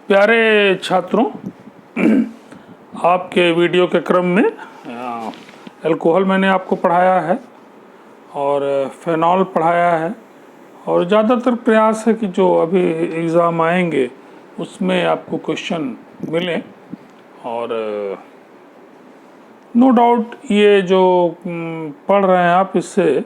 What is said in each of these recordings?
प्यारे छात्रों, आपके वीडियो के क्रम में अल्कोहल मैंने आपको पढ़ाया है और फेनॉल पढ़ाया है और ज़्यादातर प्रयास है कि जो अभी एग्ज़ाम आएंगे उसमें आपको क्वेश्चन मिलें। और नो डाउट ये जो पढ़ रहे हैं आप, इससे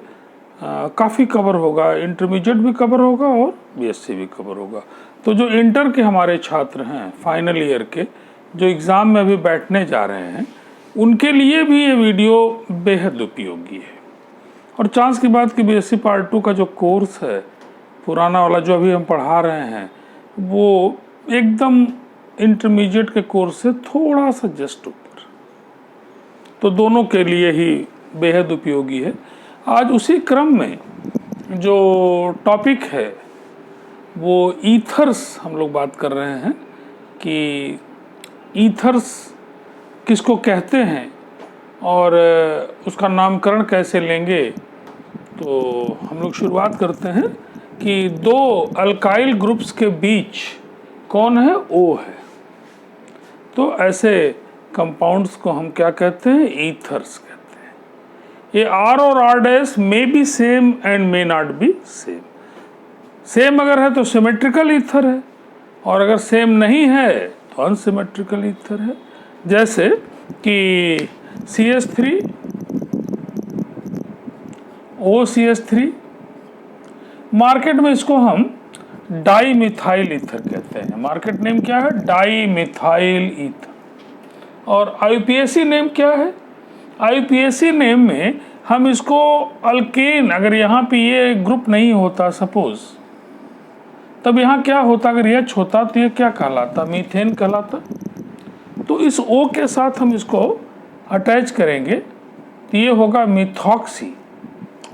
काफ़ी कवर होगा, इंटरमीडिएट भी कवर होगा और बीएससी भी कवर होगा। तो जो इंटर के हमारे छात्र हैं, फाइनल ईयर के, जो एग्ज़ाम में अभी बैठने जा रहे हैं, उनके लिए भी ये वीडियो बेहद उपयोगी है। और चांस की बात कि बीएससी पार्ट 2 का जो कोर्स है, पुराना वाला जो अभी हम पढ़ा रहे हैं, वो एकदम इंटरमीडिएट के कोर्स से थोड़ा सा जस्ट ऊपर, तो दोनों के लिए ही बेहद उपयोगी है। आज उसी क्रम में जो टॉपिक है वो ईथर्स हम लोग बात कर रहे हैं कि ईथर्स किसको कहते हैं और उसका नामकरण कैसे लेंगे। तो हम लोग शुरुआत करते हैं कि दो अल्काइल ग्रुप्स के बीच कौन है? O है। तो ऐसे कंपाउंड्स को हम क्या कहते हैं? ईथर्स कहते हैं। ये R और R dash may be same and may not be same. Same अगर है तो सिमेट्रिकल ईथर है, और अगर सेम नहीं है तो अनसिमेट्रिकल ईथर है। जैसे कि CH3 OCH3, मार्केट में इसको हम डाई मिथाइल ईथर कहते हैं। मार्केट नेम क्या है? Di methyl ether. और IUPAC नेम क्या है? IUPAC नेम में हम इसको अल्केन, अगर यहाँ पे ये ग्रुप नहीं होता सपोज, तब यहाँ क्या होता? अगर यह होता तो ये क्या कहलाता? मीथेन कहलाता। तो इस O के साथ हम इसको अटैच करेंगे तो ये होगा मिथॉक्सी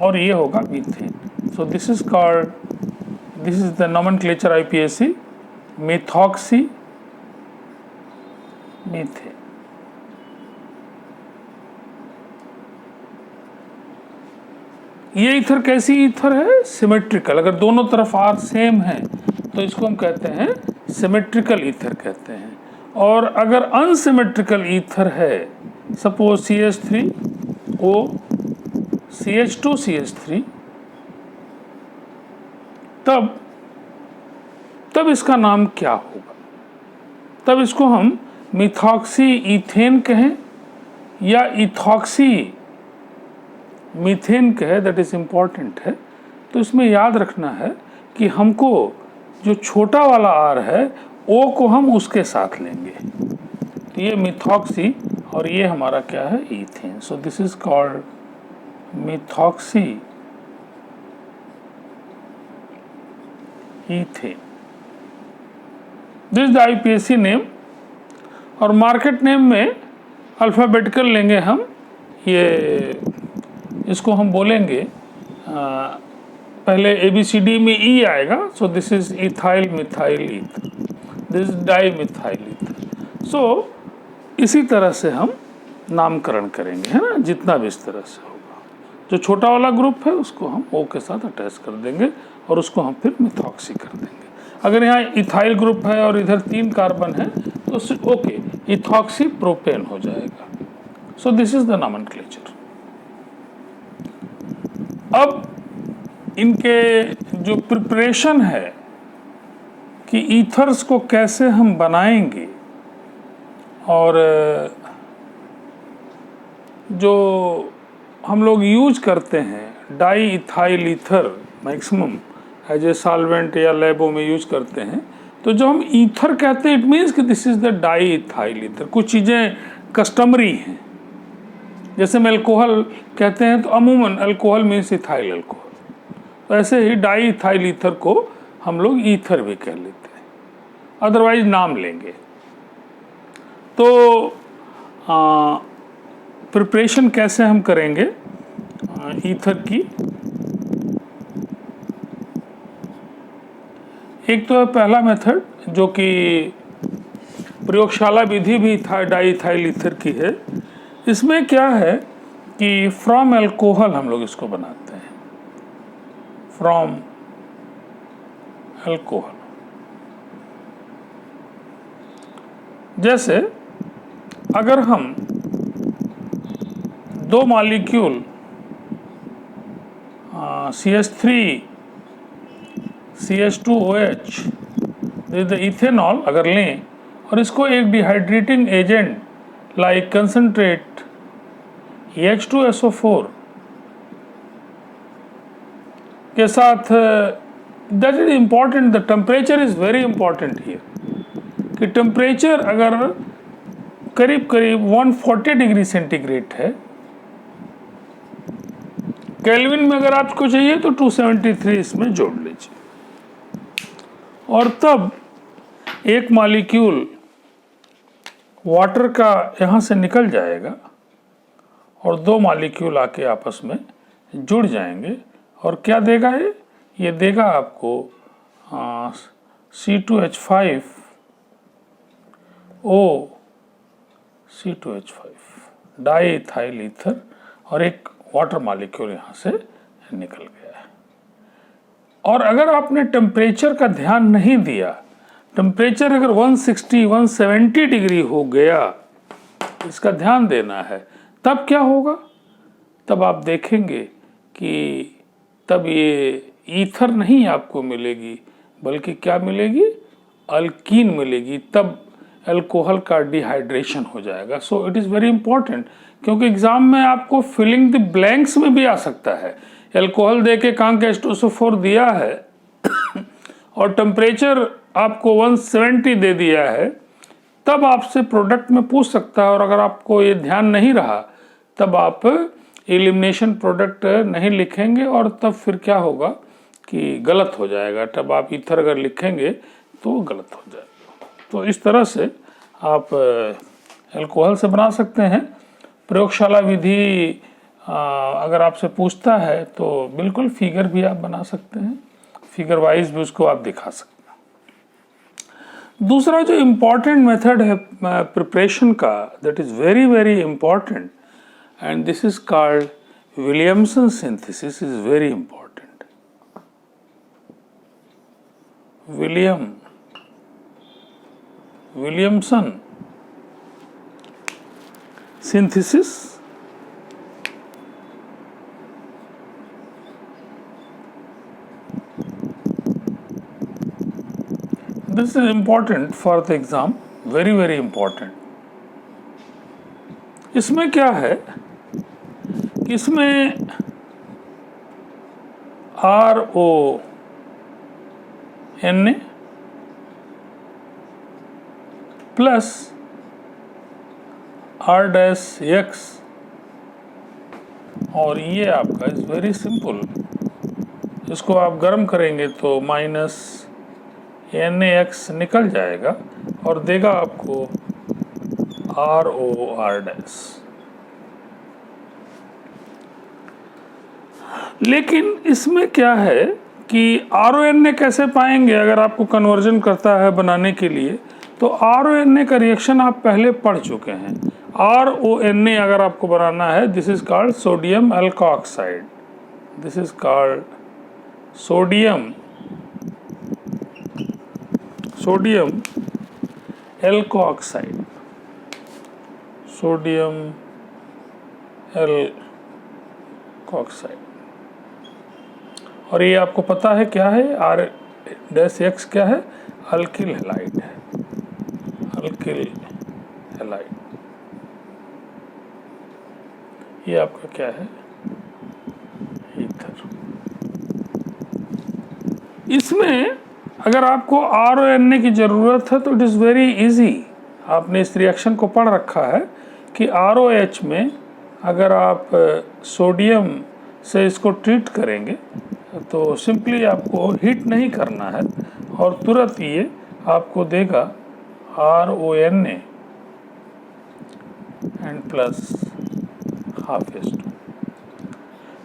और ये होगा methane. So this is called, this is the nomenclature IUPAC, methoxy methane. ये ईथर कैसी ईथर है? सिमेट्रिकल। अगर दोनों तरफ R सेम है तो इसको हम कहते हैं सिमेट्रिकल ईथर कहते हैं। और अगर अनसिमेट्रिकल ईथर है, सपोज CH3O CH2CH3, तब इसका नाम क्या होगा? तब इसको हम मिथॉक्सी ईथेन कहें या इथॉक्सी मीथेन कहे, दैट इज इम्पॉर्टेंट है। तो इसमें याद रखना है कि हमको जो छोटा वाला R है O को हम उसके साथ लेंगे। तो ये मिथॉक्सी और ये हमारा क्या है? Ethane. So this is called methoxy ethane. This the IUPAC name. और मार्केट नेम में अल्फ़ाबेटिकल लेंगे हम। ये इसको हम बोलेंगे पहले ABCD में E आएगा। So this is ethyl methyl ether, this dimethyl ether. So इसी तरह से हम नामकरण करेंगे, है ना, जितना भी इस तरह से होगा। जो छोटा वाला ग्रुप है उसको हम O के साथ अटैच कर देंगे और उसको हम फिर मिथॉक्सी कर देंगे। अगर यहाँ इथाइल ग्रुप है और इधर 3 कार्बन है तो ओके, इथॉक्सी प्रोपेन हो जाएगा। सो दिस इज द नोमेनक्लेचर। अब इनके जो प्रिपरेशन है कि ईथर्स को कैसे हम बनाएंगे, और जो हम लोग यूज करते हैं diethyl ether maximum as a solvent या लैबों में यूज करते हैं। तो जो हम ईथर कहते हैं, इट मीन्स कि this is the di ethyl ether. कुछ चीज़ें कस्टमरी हैं, जैसे में अल्कोहल कहते हैं तो अमूमन अल्कोहल मीन्स इथाइल अल्कोहल। तो ऐसे ही डाई इथाइल ईथर को हम लोग ईथर भी कह लेते हैं, अदरवाइज नाम लेंगे। तो प्रिपरेशन कैसे हम करेंगे ईथर की? एक तो है पहला मेथड जो कि प्रयोगशाला विधि भी डाई इथाइल ईथर की है। इसमें क्या है कि फ्रॉम अल्कोहल हम लोग इसको बनाते हैं, फ्रॉम अल्कोहल। जैसे अगर हम दो मॉलिक्यूल CH3 CH2OH इथेनॉल अगर लें और इसको एक dehydrating agent like concentrate H2SO4 के साथ, that is important, the temperature is very important here, कि टेम्परेचर अगर करीब करीब 140 डिग्री सेंटीग्रेड है, केल्विन में अगर आपको चाहिए तो 273 इसमें जोड़ लीजिए, और तब एक मॉलिक्यूल वाटर का यहाँ से निकल जाएगा और दो मॉलिक्यूल आके आपस में जुड़ जाएंगे, और क्या देगा ये देगा आपको C2H5O C2H5 di ethyl ether, और एक वाटर मॉलिक्यूल यहाँ से निकल गया है। और अगर आपने टेम्परेचर का ध्यान नहीं दिया, टेम्परेचर अगर 160-170 डिग्री हो गया, इसका ध्यान देना है, तब क्या होगा? तब आप देखेंगे कि तब ये ईथर नहीं आपको मिलेगी, बल्कि क्या मिलेगी? अल्कीन मिलेगी। तब अल्कोहल का डिहाइड्रेशन हो जाएगा। So it is very important, क्योंकि एग्जाम में आपको फिलिंग द ब्लैंक्स में भी आ सकता है। अल्कोहल दे के कहाँ के H2SO4 दिया है और टेम्परेचर आपको 170 दे दिया है, तब आपसे प्रोडक्ट में पूछ सकता है, और अगर आपको ये ध्यान नहीं रहा तब आप एलिमिनेशन प्रोडक्ट नहीं लिखेंगे, और तब फिर क्या होगा कि गलत हो जाएगा। तब आप ईथर अगर लिखेंगे तो गलत हो जाएगा। तो इस तरह से आप अल्कोहल से बना सकते हैं। प्रयोगशाला विधि अगर आपसे पूछता है तो बिल्कुल फिगर भी आप बना सकते हैं, फिगर वाइज भी उसको आप दिखा सकते हैं। दूसरा जो इम्पॉर्टेंट मेथड है प्रिपरेशन का, that is very very important, and this is called Williamson synthesis, is very important. Williamson synthesis this is important for the exam, very very important. इसमें क्या है, इसमें RONA प्लस R-X, और ये आपका is very simple, इसको आप गर्म करेंगे तो माइनस NaX निकल जाएगा और देगा आपको ROR'। लेकिन इसमें क्या है कि RONA कैसे पाएंगे? अगर आपको कन्वर्जन करता है बनाने के लिए, तो RONA का रिएक्शन आप पहले पढ़ चुके हैं। RONA अगर आपको बनाना है, this is called sodium alkoxide, this is called sodium alkoxide, sodium alkoxide. और ये आपको पता है क्या है, R-X क्या है? अल्किल हैलाइड है, अल्किल हैलाइड। ये आपका क्या है? ईथर। इसमें अगर आपको RONA की ज़रूरत है तो इट इज़ वेरी इजी, आपने इस रिएक्शन को पढ़ रखा है कि ROH में अगर आप सोडियम से इसको ट्रीट करेंगे तो सिंपली आपको हीट नहीं करना है और तुरंत ये आपको देगा RONA and plus half H2।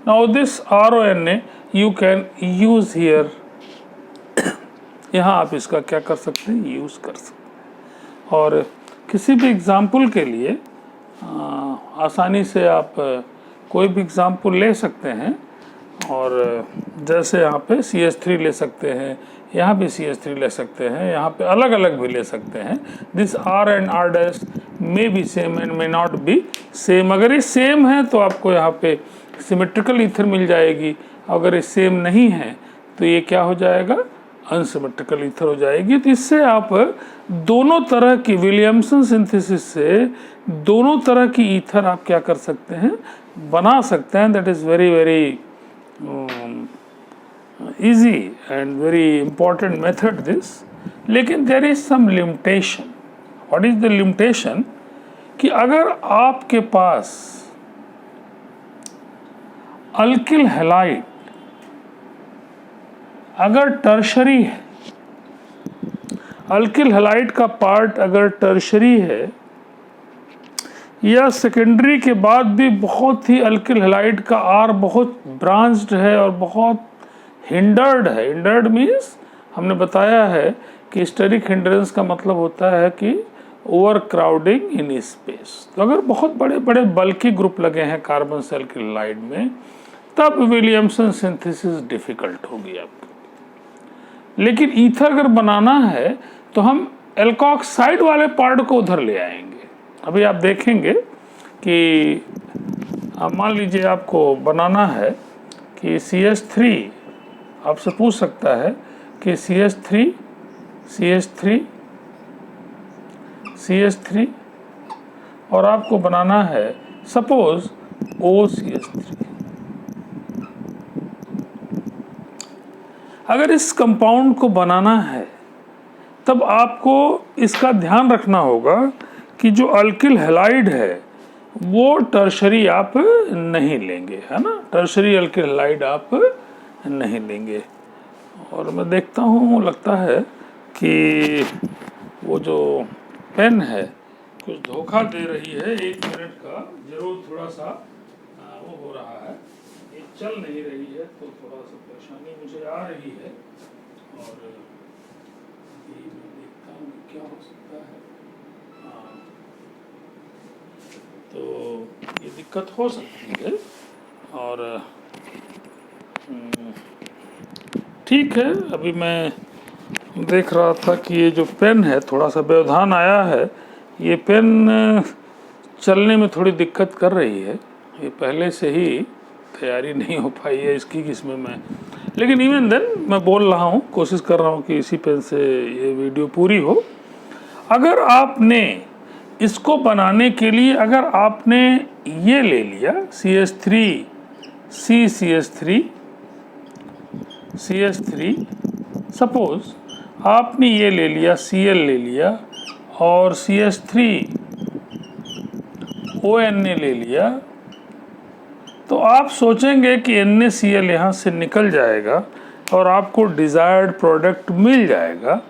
Now this RONA you can use here, यहाँ आप इसका क्या कर सकते हैं? यूज़ कर सकते हैं। और किसी भी एग्ज़ाम्पल के लिए आसानी से आप कोई भी एग्ज़ाम्पल ले सकते हैं और जैसे यहाँ पे CH3 ले सकते हैं, यहाँ भी CH3 ले सकते हैं, यहाँ पे अलग अलग भी ले सकते हैं। This R and R dash may be same and may not be same. अगर ये सेम है तो आपको यहाँ पे सिमेट्रिकल ईथर मिल जाएगी, अगर ये सेम नहीं है तो ये क्या हो जाएगा, अनसिमेट्रिकल ईथर हो जाएगी। तो इससे आप दोनों तरह की विलियमसन सिंथेसिस से दोनों तरह की ईथर आप क्या कर सकते हैं, बना सकते हैं। That is very very easy and very important method this, लेकिन there is some limitation. What is the limitation? कि अगर आपके पास अल्किल हैलाइड अगर टर्शरी है, अल्किल हैलाइड का पार्ट अगर टर्शरी है या सेकेंडरी के बाद भी बहुत ही अल्किल हैलाइड का आर बहुत ब्रांच्ड है और बहुत हिंडर्ड है। हिंडर्ड मीन्स हमने बताया है कि स्टेरिक हिंड्रेंस का मतलब होता है कि ओवर क्राउडिंग इन स्पेस। तो अगर बहुत बड़े बड़े बल्कि ग्रुप लगे हैं कार्बन से अल्किल हैलाइड में, तब विलियमसन सिंथेसिस डिफिकल्ट होगी आपको। लेकिन ईथर अगर बनाना है तो हम एल्कोक्साइड वाले पार्ट को उधर ले आएंगे। अभी आप देखेंगे कि मान लीजिए आपको बनाना है कि CH3, आपसे पूछ सकता है कि CH3 CH3 CH3 और आपको बनाना है सपोज OCH3। अगर इस कंपाउंड को बनाना है तब आपको इसका ध्यान रखना होगा कि जो अल्किल हैलाइड है वो टर्शरी आप नहीं लेंगे, है ना, टर्शरी अल्किल हैलाइड आप नहीं लेंगे। और मैं देखता हूँ, लगता है कि वो जो पेन है कुछ धोखा दे रही है। 1 मिनट का जरूर थोड़ा सा वो हो रहा है, ये चल नहीं रही है तो थोड़ा सा परेशानी मुझे आ रही है। और मैं देखता हूँ कि क्या हो सकता है। तो ये दिक्कत हो सकती है और ठीक है। अभी मैं देख रहा था कि ये जो पेन है थोड़ा सा व्यवधान आया है, ये पेन चलने में थोड़ी दिक्कत कर रही है। ये पहले से ही तैयारी नहीं हो पाई है इसकी, इसमें मैं, लेकिन इवन देन मैं बोल रहा हूँ, कोशिश कर रहा हूँ कि इसी पेन से ये वीडियो पूरी हो। अगर आपने इसको बनाने के लिए अगर आपने ये ले लिया CH3 CH3 सपोज आपने ये ले लिया Cl ले लिया और CH3 ONA ले लिया, तो आप सोचेंगे कि NaCl यहाँ से निकल जाएगा और आपको डिज़ायर्ड प्रोडक्ट मिल जाएगा,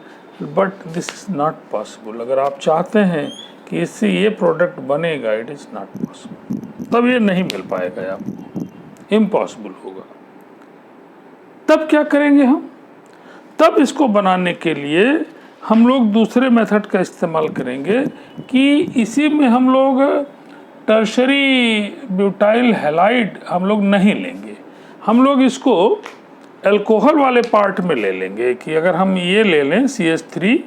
but this is not possible. अगर आप चाहते हैं कि इससे ये प्रोडक्ट बनेगा, इट इज़ नॉट पॉसिबल, तब ये नहीं मिल पाएगा आपको, इम्पॉसिबल होगा। तब क्या करेंगे हम? तब इसको बनाने के लिए हम लोग दूसरे मेथड का इस्तेमाल करेंगे कि इसी में हम लोग टर्शरी ब्यूटाइल हैलाइड हम लोग नहीं लेंगे, हम लोग इसको अल्कोहल वाले पार्ट में ले लेंगे। कि अगर हम ये ले लें CH3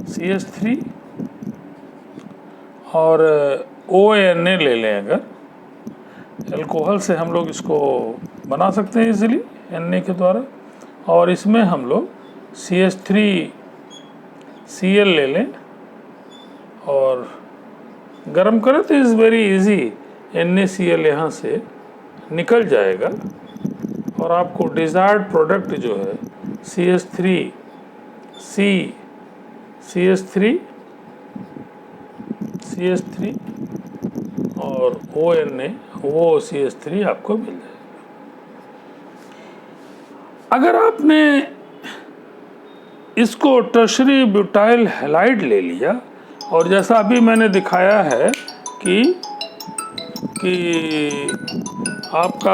CH3 और ONA ले लें, अगर अल्कोहल से हम लोग इसको बना सकते हैं इजीली Na के द्वारा, और इसमें हम लोग CH3Cl ले लें और गरम करें तो इज़ वेरी इजी, NaCl यहाँ से निकल जाएगा और आपको डिज़ायर्ड प्रोडक्ट जो है CH3 और ONA वो CH3 आपको मिल जाएगा। अगर आपने इसको टर्शरी ब्यूटाइल हैलाइड ले लिया और जैसा अभी मैंने दिखाया है कि आपका